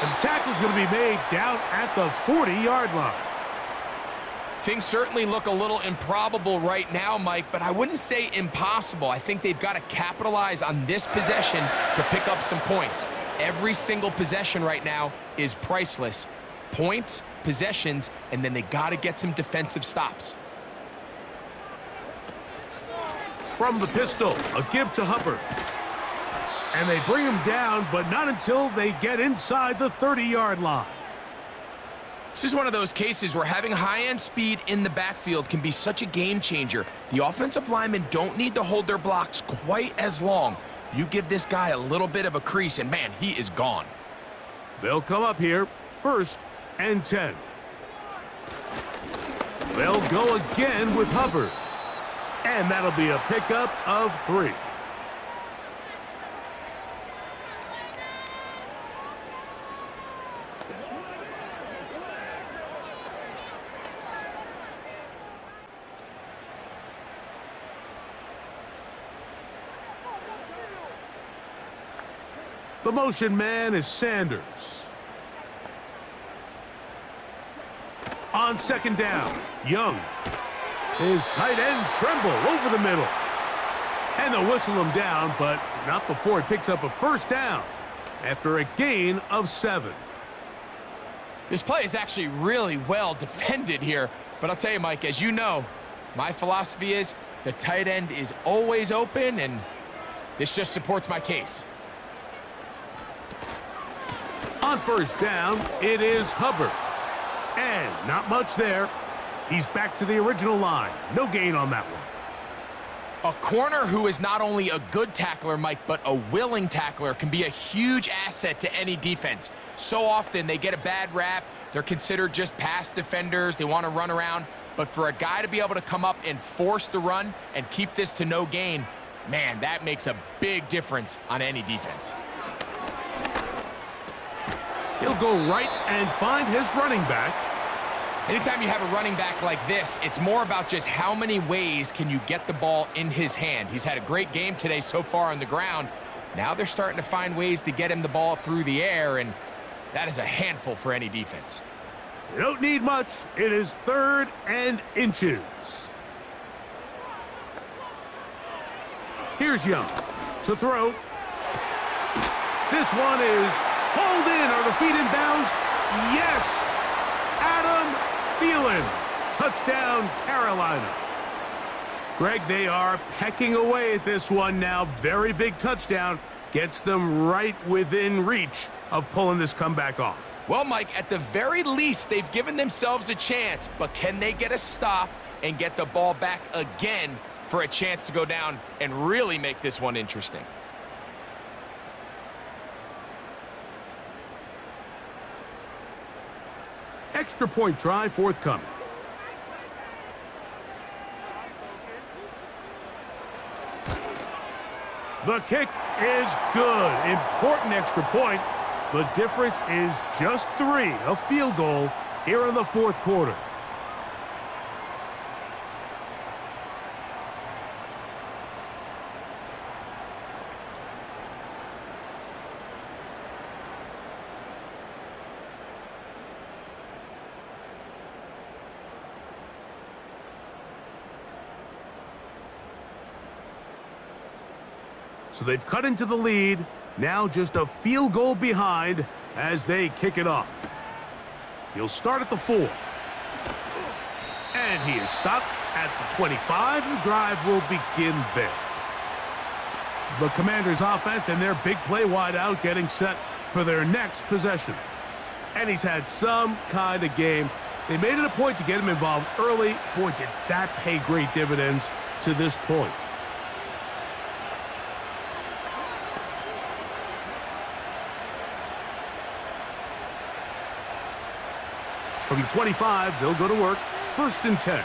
And the tackle's going to be made down at the 40-yard line. Things certainly look a little improbable right now, Mike, but I wouldn't say impossible. I think they've got to capitalize on this possession to pick up some points. Every single possession right now is priceless. Points, possessions, and then they got to get some defensive stops. From the pistol, a give to Hubbard. And they bring him down, but not until they get inside the 30-yard line. This is one of those cases where having high-end speed in the backfield can be such a game changer. The offensive linemen don't need to hold their blocks quite as long. You give this guy a little bit of a crease, and man, he is gone. They'll come up here, 1st and 10. They'll go again with Hubbard. And that'll be a pickup of 3. The motion man is Sanders. On 2nd down, Young. His tight end Tremble over the middle. And they'll whistle him down, but not before he picks up a 1st down after a gain of 7. This play is actually really well defended here, but I'll tell you, Mike, as you know, my philosophy is the tight end is always open, and this just supports my case. On 1st down, it is Hubbard. And not much there. He's back to the original line. No gain on that one. A corner who is not only a good tackler, Mike, but a willing tackler can be a huge asset to any defense. So often they get a bad rap. They're considered just pass defenders. They want to run around. But for a guy to be able to come up and force the run and keep this to no gain, man, that makes a big difference on any defense. He'll go right and find his running back. Anytime you have a running back like this, it's more about just how many ways can you get the ball in his hand. He's had a great game today so far on the ground. Now they're starting to find ways to get him the ball through the air, and that is a handful for any defense. You don't need much. It is 3rd and inches. Here's Young to throw. This one is hauled in. Are the feet in bounds? Yes! Adam Thielen. Touchdown, Carolina. Greg, they are pecking away at this one now. Very big touchdown. gets them right within reach of pulling this comeback off. Well, Mike, at the very least, they've given themselves a chance, but can they get a stop and get the ball back again for a chance to go down and really make this one interesting? Extra point try forthcoming. The kick is good. Important extra point. The difference is just 3, a field goal here in the fourth quarter. So they've cut into the lead. Now just a field goal behind as they kick it off. He'll start at the 4. And he is stopped at the 25. The drive will begin there. The Commanders' offense and their big play wideout getting set for their next possession. And he's had some kind of game. They made it a point to get him involved early. Boy, did that pay great dividends to this point. From the 25, they'll go to work. 1st and 10.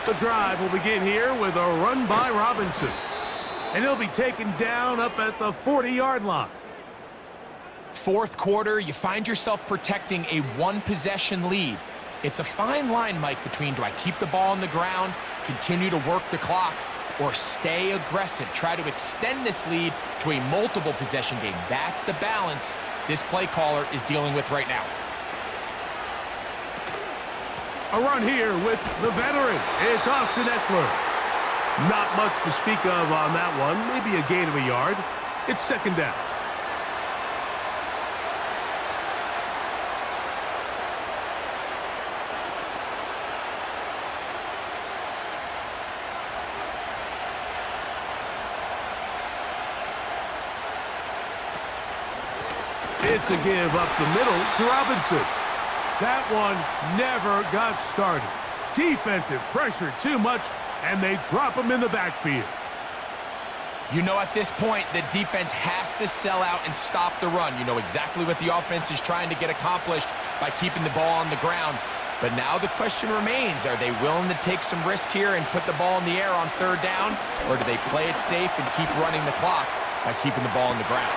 The drive will begin here with a run by Robinson. And he'll be taken down up at the 40-yard line. Fourth quarter, you find yourself protecting a one-possession lead. It's a fine line, Mike, between do I keep the ball on the ground, continue to work the clock, or stay aggressive, try to extend this lead to a multiple possession game. That's the balance this play caller is dealing with right now. A run here with the veteran. It's Austin Eckler. Not much to speak of on that one. Maybe a gain of a yard. It's 2nd down. It's a give up the middle to Robinson. That one never got started. Defensive pressure too much, and they drop him in the backfield. You know, at this point, the defense has to sell out and stop the run. You know exactly what the offense is trying to get accomplished by keeping the ball on the ground. But now the question remains, are they willing to take some risk here and put the ball in the air on 3rd down, or do they play it safe and keep running the clock by keeping the ball on the ground?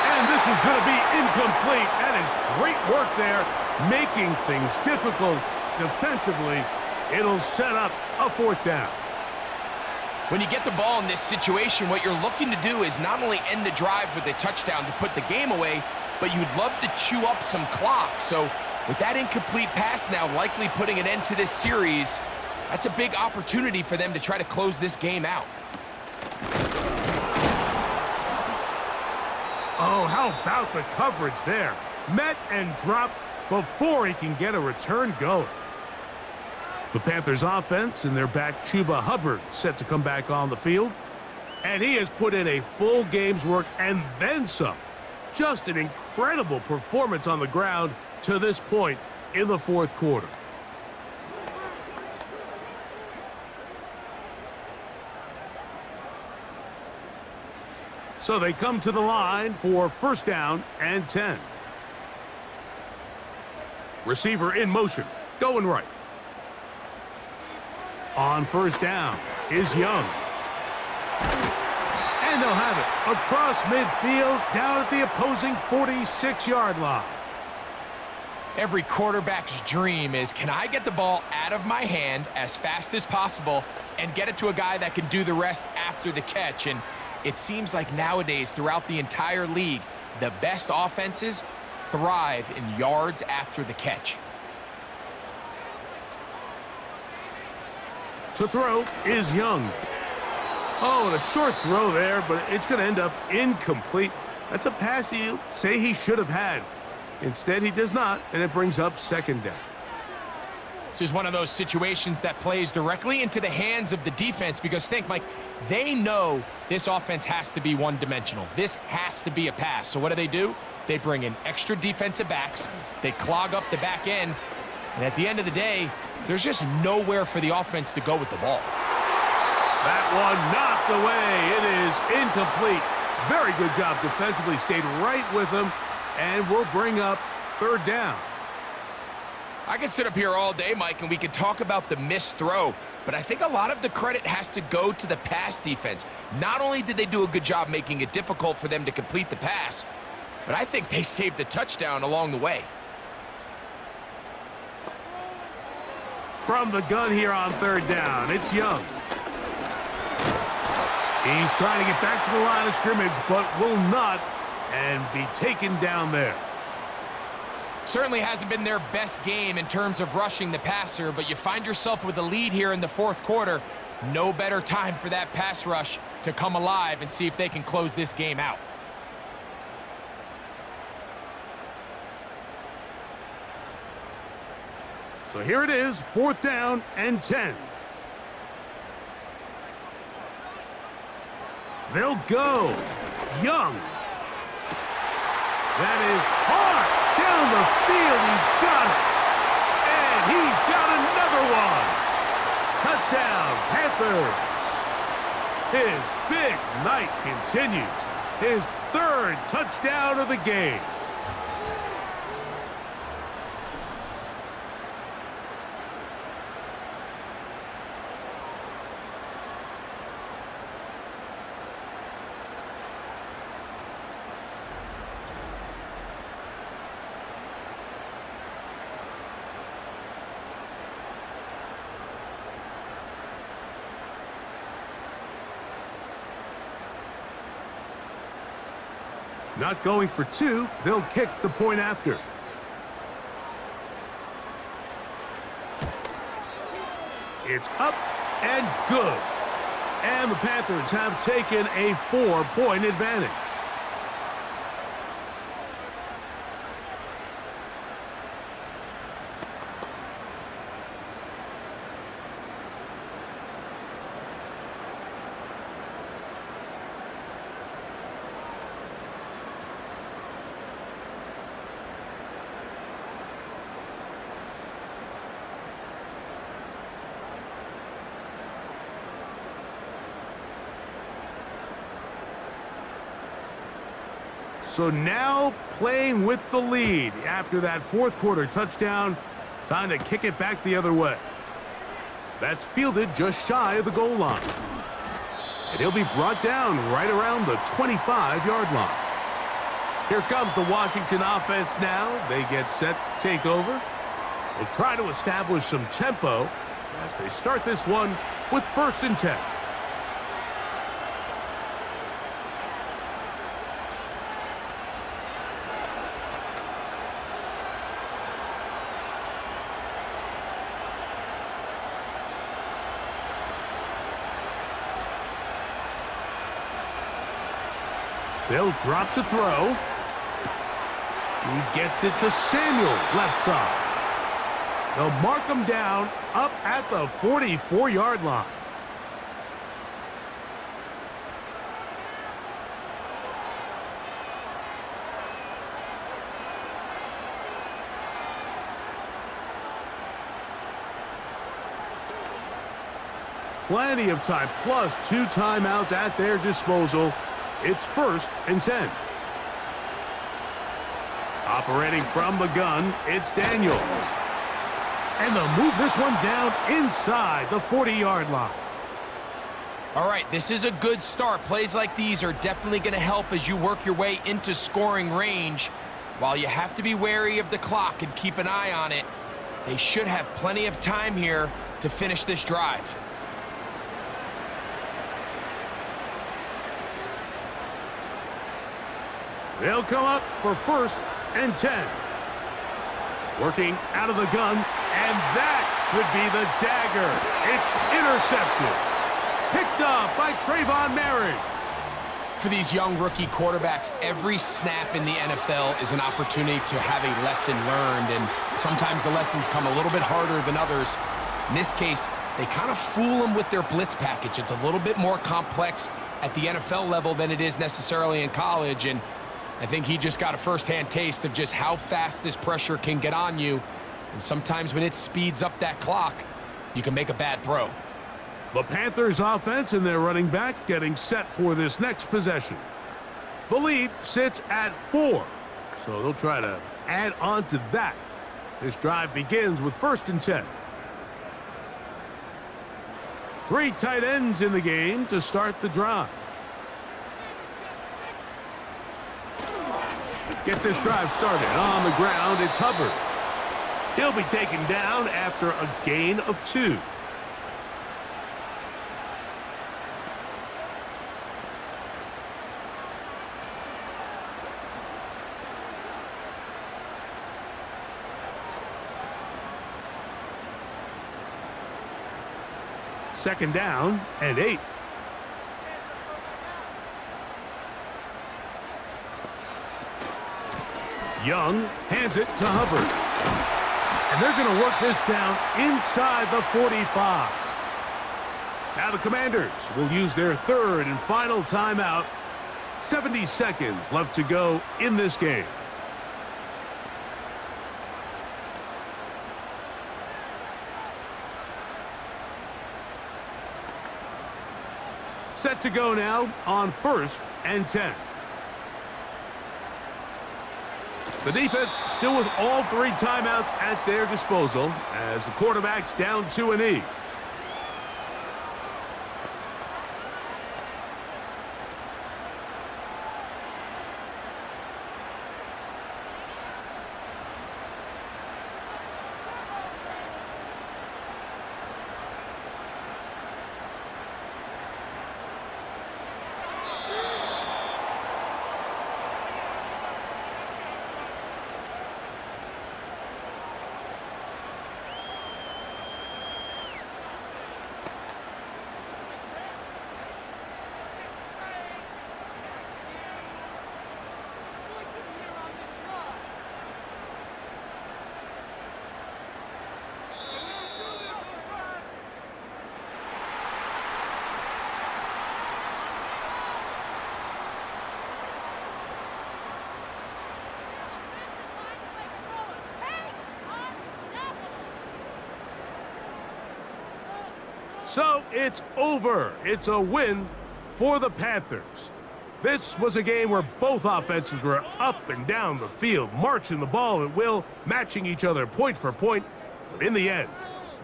And this is going to be incomplete. That is great work there, making things difficult defensively. It'll set up a 4th down. When you get the ball in this situation, what you're looking to do is not only end the drive with a touchdown to put the game away, but you'd love to chew up some clock. So with that incomplete pass now likely putting an end to this series, that's a big opportunity for them to try to close this game out. Oh, how about the coverage there? Met and dropped before he can get a return going. The Panthers offense and their back Chuba Hubbard set to come back on the field. And he has put in a full game's work and then some. Just an incredible performance on the ground to this point in the fourth quarter. So they come to the line for 1st down and 10. Receiver in motion, going right. On 1st down is Young. And they'll have it across midfield down at the opposing 46-yard line. Every quarterback's dream is, can I get the ball out of my hand as fast as possible and get it to a guy that can do the rest after the catch? And it seems like nowadays throughout the entire league, the best offenses thrive in yards after the catch. To throw is Young. Oh, and a short throw there, but it's going to end up incomplete. That's a pass he'll say he should have had. Instead, he does not, and it brings up 2nd down. This is one of those situations that plays directly into the hands of the defense because think, Mike, they know this offense has to be one-dimensional. This has to be a pass. So what do? They bring in extra defensive backs. They clog up the back end. And at the end of the day, there's just nowhere for the offense to go with the ball. That one knocked away. It is incomplete. Very good job defensively. Stayed right with him. And we'll bring up third down. I could sit up here all day, Mike, and we could talk about the missed throw, but I think a lot of the credit has to go to the pass defense. Not only did they do a good job making it difficult for them to complete the pass, but I think they saved a touchdown along the way. From the gun here on third down, it's Young. He's trying to get back to the line of scrimmage, but will not, and be taken down there. Certainly hasn't been their best game in terms of rushing the passer, but you find yourself with a lead here in the fourth quarter. No better time for that pass rush to come alive and see if they can close this game out. So here it is, fourth down and 10. They'll go. Young. That is hard. Down the field, he's got it. And he's got another one. Touchdown, Panthers. His big night continues. His third touchdown of the game. Not going for two, they'll kick the point after. It's up and good. And the Panthers have taken a 4-point advantage. So now playing with the lead after that fourth quarter touchdown. Time to kick it back the other way. That's fielded just shy of the goal line. And he'll be brought down right around the 25-yard line. Here comes the Washington offense now. They get set to take over. They'll try to establish some tempo as they start this one with 1st and 10. They'll drop to throw. He gets it to Samuel, left side. They'll mark him down up at the 44-yard line. Plenty of time, plus 2 timeouts at their disposal. It's 1st and 10. Operating from the gun, it's Daniels. And they'll move this one down inside the 40-yard line. All right, this is a good start. Plays like these are definitely going to help as you work your way into scoring range. While you have to be wary of the clock and keep an eye on it, they should have plenty of time here to finish this drive. They'll come up for 1st and 10. Working out of the gun, and that would be the dagger. It's intercepted. Picked off by Trayvon Merrick. For these young rookie quarterbacks, every snap in the NFL is an opportunity to have a lesson learned, and sometimes the lessons come a little bit harder than others. In this case, they kind of fool them with their blitz package. It's a little bit more complex at the NFL level than it is necessarily in college, and I think he just got a first-hand taste of just how fast this pressure can get on you, and sometimes when it speeds up that clock, you can make a bad throw. The Panthers offense and their running back getting set for this next possession. The lead sits at 4, so they'll try to add on to that. This drive begins with 1st and 10. 3 tight ends in the game to start the drive. Get this drive started on the ground. It's Hubbard. He'll be taken down after a gain of 2. Second down and 8. Young hands it to Hubbard. And they're going to work this down inside the 45. Now the Commanders will use their 3rd and final timeout. 70 seconds left to go in this game. Set to go now on 1st and 10. The defense still with all 3 timeouts at their disposal as the quarterback's down to a knee. So it's over. It's a win for the Panthers. This was a game where both offenses were up and down the field, marching the ball at will, matching each other point for point. But in the end,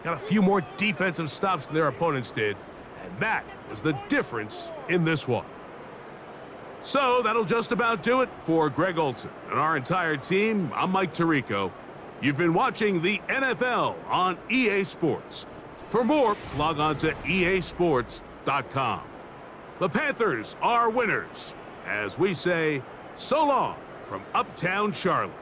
got a few more defensive stops than their opponents did, and that was the difference in this one. So that'll just about do it for Greg Olson and our entire team. I'm Mike Tirico. You've been watching the NFL on EA Sports. For more, log on to easports.com. The Panthers are winners, as we say, so long from Uptown Charlotte.